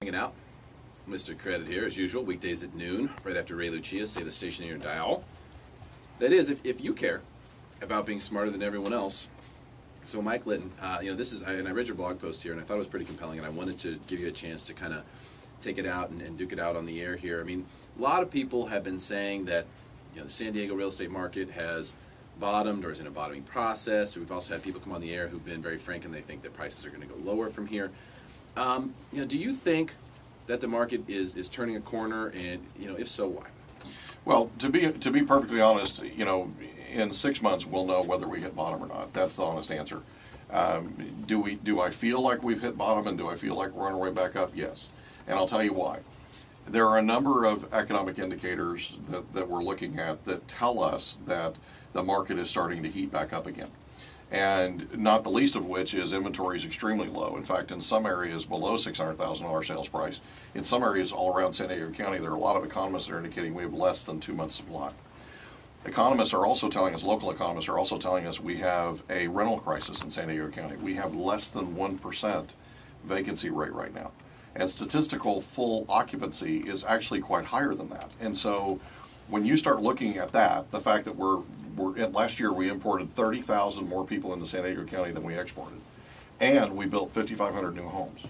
Hanging out. Mr. Credit here, as usual, weekdays at noon, right after Ray Lucia, say the station in your dial. That is, if you care about being smarter than everyone else. So Mike Litton, this is, and I read your blog post here, and I thought it was pretty compelling, and I wanted to give you a chance to kind of take it out and duke it out on the air here. I mean, a lot of people have been saying that the San Diego real estate market has bottomed or is in a bottoming process. We've also had people come on the air who've been very frank, and they think that prices are going to go lower from here. Do you think that the market is turning a corner, and if so, why? Well, to be perfectly honest, in 6 months we'll know whether we hit bottom or not. That's the honest answer. Do I feel like we've hit bottom, and do I feel like we're on our way back up? Yes, and I'll tell you why. There are a number of economic indicators that we're looking at that tell us that the market is starting to heat back up again. And not the least of which is inventory is extremely low. In fact, in some areas below $600,000 sales price. In some areas all around San Diego County, there are a lot of economists that are indicating we have less than 2 months supply. Economists are also telling us, local economists are also telling us we have a rental crisis in San Diego County. We have less than 1% vacancy rate right now. And statistical full occupancy is actually quite higher than that. And so when you start looking at that, the fact that last year we imported 30,000 more people into San Diego County than we exported, and we built 5,500 new homes.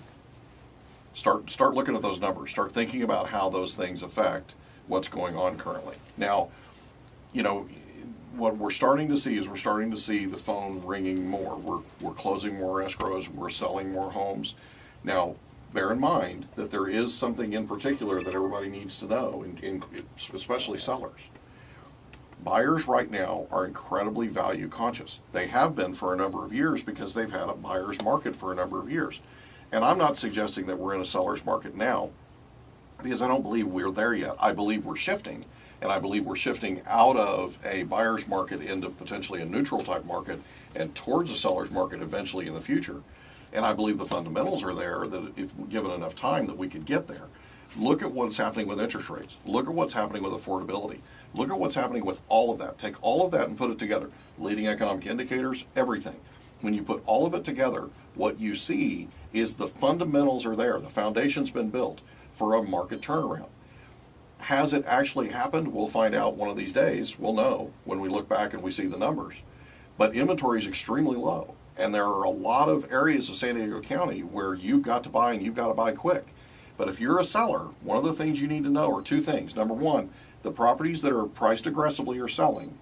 Start looking at those numbers. Start thinking about how those things affect what's going on currently. Now, what we're starting to see is the phone ringing more. We're closing more escrows. We're selling more homes. Now, bear in mind that there is something in particular that everybody needs to know, especially sellers. Buyers right now are incredibly value conscious. They have been for a number of years because they've had a buyer's market for a number of years. And I'm not suggesting that we're in a seller's market now, because I don't believe we're there yet. I believe we're shifting, and I believe we're shifting out of a buyer's market into potentially a neutral type market and towards a seller's market eventually in the future. And I believe the fundamentals are there that if given enough time that we could get there. Look at what's happening with interest rates. Look at what's happening with affordability. Look at what's happening with all of that. Take all of that and put it together. Leading economic indicators, everything. When you put all of it together, what you see is the fundamentals are there. The foundation's been built for a market turnaround. Has it actually happened? We'll find out one of these days. We'll know when we look back and we see the numbers. But inventory is extremely low. And there are a lot of areas of San Diego County where you've got to buy, and you've got to buy quick. But if you're a seller, one of the things you need to know are two things. Number one, the properties that are priced aggressively are selling,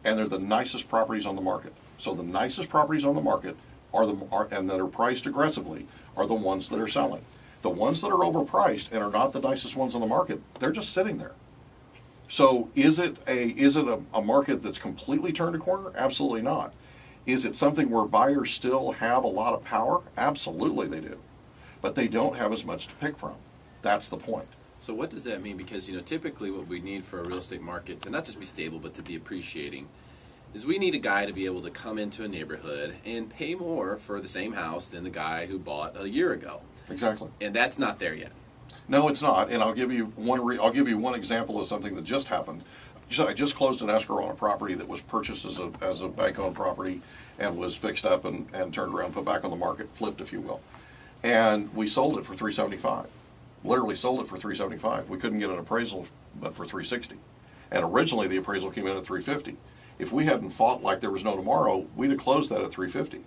and they're the nicest properties on the market. So the nicest properties on the market and that are priced aggressively are the ones that are selling. The ones that are overpriced and are not the nicest ones on the market, they're just sitting there. So is it a market that's completely turned a corner? Absolutely not. Is it something where buyers still have a lot of power? Absolutely they do. But they don't have as much to pick from. That's the point. So what does that mean? Because typically what we need for a real estate market to not just be stable but to be appreciating is we need a guy to be able to come into a neighborhood and pay more for the same house than the guy who bought a year ago. Exactly. And that's not there yet. No, it's not. And I'll give you one example of something that just happened. I just closed an escrow on a property that was purchased as a bank-owned property and was fixed up and turned around, put back on the market, flipped if you will. And we sold it for $375. Literally sold it for $375. We couldn't get an appraisal but for $360. And originally the appraisal came in at $350. If we hadn't fought like there was no tomorrow, we'd have closed that at $350.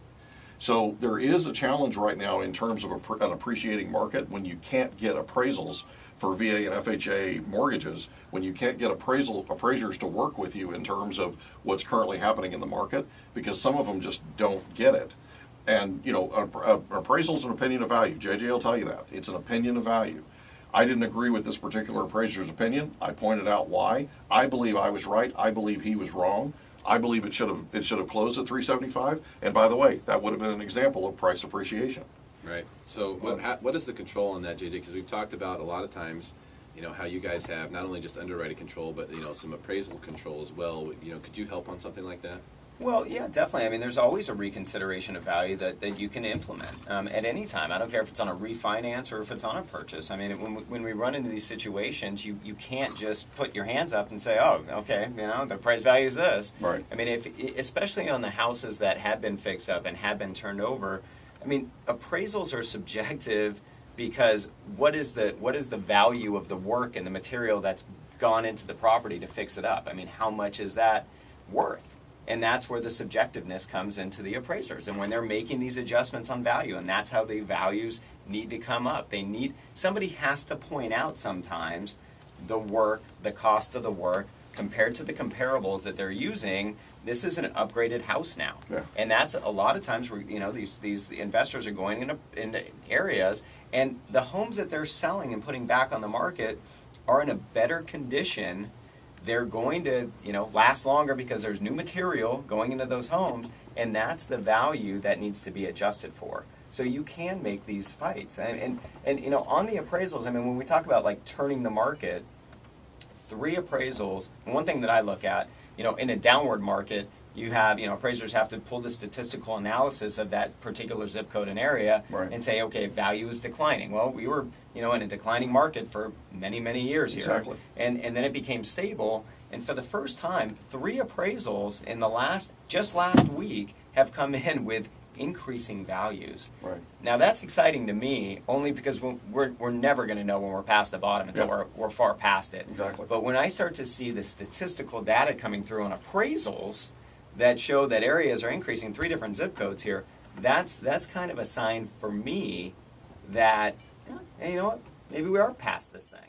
So there is a challenge right now in terms of an appreciating market when you can't get appraisals for VA and FHA mortgages, when you can't get appraisers to work with you in terms of what's currently happening in the market, because some of them just don't get it. And appraisal is an opinion of value. JJ will tell you that. It's an opinion of value. I didn't agree with this particular appraiser's opinion. I pointed out why. I believe I was right. I believe he was wrong. I believe it should have closed at $375. And by the way, that would have been an example of price appreciation. Right. So what is the control on that, JJ? Because we've talked about a lot of times, how you guys have not only just underwriting control, but some appraisal control as well. Could you help on something like that? Well, yeah, definitely. I mean, there's always a reconsideration of value that you can implement at any time. I don't care if it's on a refinance or if it's on a purchase. I mean, when we run into these situations, you can't just put your hands up and say, oh, okay, the appraised value is this. Right. I mean, especially on the houses that have been fixed up and have been turned over, I mean, appraisals are subjective because what is the value of the work and the material that's gone into the property to fix it up? I mean, how much is that worth? And that's where the subjectiveness comes into the appraisers, and when they're making these adjustments on value, and that's how the values need to come up. Somebody has to point out sometimes the work, the cost of the work, compared to the comparables that they're using. This is an upgraded house now. Yeah. And that's a lot of times where, these investors are going into areas, and the homes that they're selling and putting back on the market are in a better condition. They're going to, last longer because there's new material going into those homes, and that's the value that needs to be adjusted for. So you can make these fights. And on the appraisals, I mean, when we talk about like turning the market, 3 appraisals, and one thing that I look at, in a downward market, you have, appraisers have to pull the statistical analysis of that particular zip code and area, Right. and say, okay, value is declining. Well, we were, in a declining market for many, many years here. Exactly. And then it became stable, and for the first time, 3 appraisals in just last week have come in with increasing values. Right. Now that's exciting to me, only because we're never going to know when we're past the bottom until Yeah. we're far past it. Exactly. But when I start to see the statistical data coming through on appraisals that show that areas are increasing, 3 different zip codes here, that's kind of a sign for me that, hey, you know what, maybe we are past this thing.